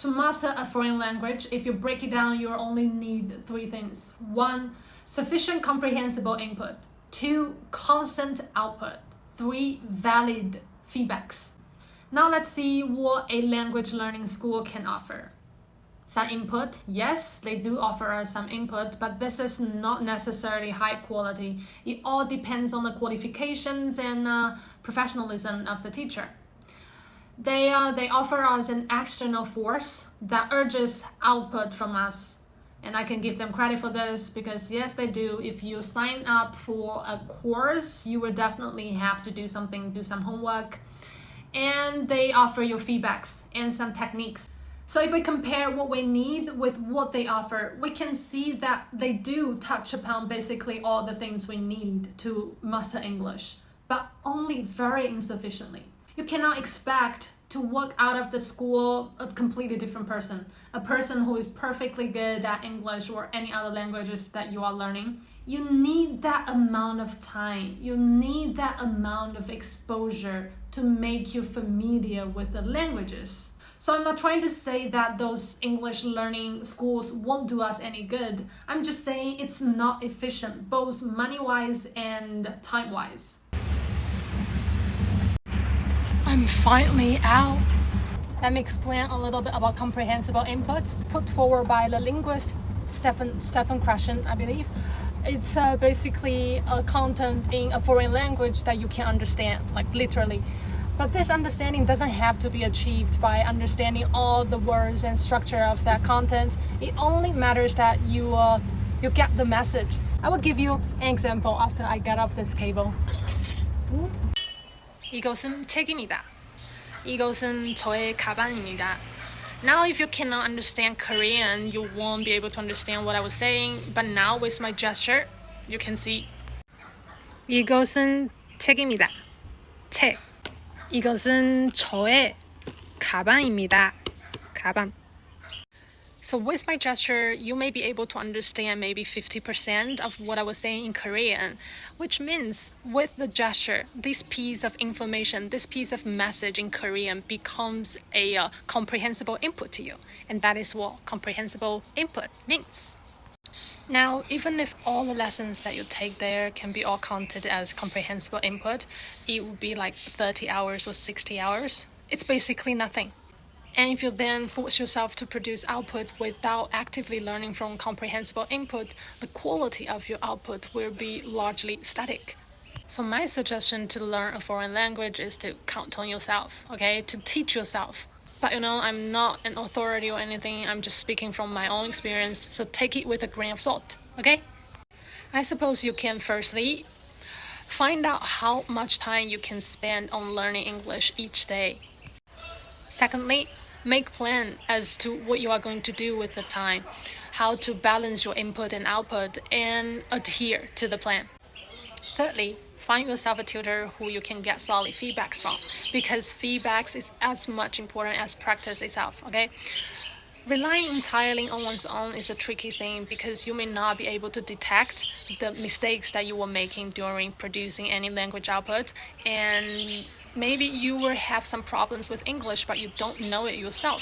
To master a foreign language, if you break it down, you only need 3 things. 1. Sufficient comprehensible input. 2. Constant output. 3. Valid feedbacks. Now let's see what a language learning school can offer. Some input, yes, they do offer us some input, but this is not necessarily high quality. It all depends on the qualifications and professionalism of the teacher. They offer us an external force that urges output from us. And I can give them credit for this because yes, they do. If you sign up for a course, you will definitely have to do something, do some homework. And they offer you feedbacks and some techniques. So if we compare what we need with what they offer, we can see that they do touch upon basically all the things we need to master English, but only very insufficiently. You cannot expect to walk out of the school a completely different person, a person who is perfectly good at English or any other languages that you are learning. You need that amount of time. You need that amount of exposure to make you familiar with the languages. So I'm not trying to say that those English learning schools won't do us any good. I'm just saying it's not efficient, both money-wise and time-wise. I'm finally out. Let me explain a little bit about comprehensible input put forward by the linguist Stefan Krashen, I believe. It's basically a content in a foreign language that you can understand, like literally. But this understanding doesn't have to be achieved by understanding all the words and structure of that content. It only matters that you get the message. I will give you an example after I get off this cable. 이것은 책입니다. 이것은 저의 가방입니다. Now if you cannot understand Korean, you won't be able to understand what I was saying. But now with my gesture, you can see. 이것은 책입니다. 책. 이것은 저의 가방입니다. 가방. So with my gesture, you may be able to understand maybe 50% of what I was saying in Korean, which means with the gesture, this piece of information, this piece of message in Korean becomes a comprehensible input to you. And that is what comprehensible input means. Now, even if all the lessons that you take there can be all counted as comprehensible input, it would be like 30 hours or 60 hours. It's basically nothing. And if you then force yourself to produce output without actively learning from comprehensible input, the quality of your output will be largely static. So my suggestion to learn a foreign language is to count on yourself, okay? To teach yourself. But I'm not an authority or anything. I'm just speaking from my own experience. So take it with a grain of salt, okay? I suppose you can firstly find out how much time you can spend on learning English each day. Secondly, make plan as to what you are going to do with the time, how to balance your input and output, and adhere to the plan. Thirdly, find yourself a tutor who you can get solid feedbacks from, because feedbacks is as much important as practice itself, okay? Relying entirely on one's own is a tricky thing because you may not be able to detect the mistakes that you were making during producing any language output, and maybe you will have some problems with English, but you don't know it yourself.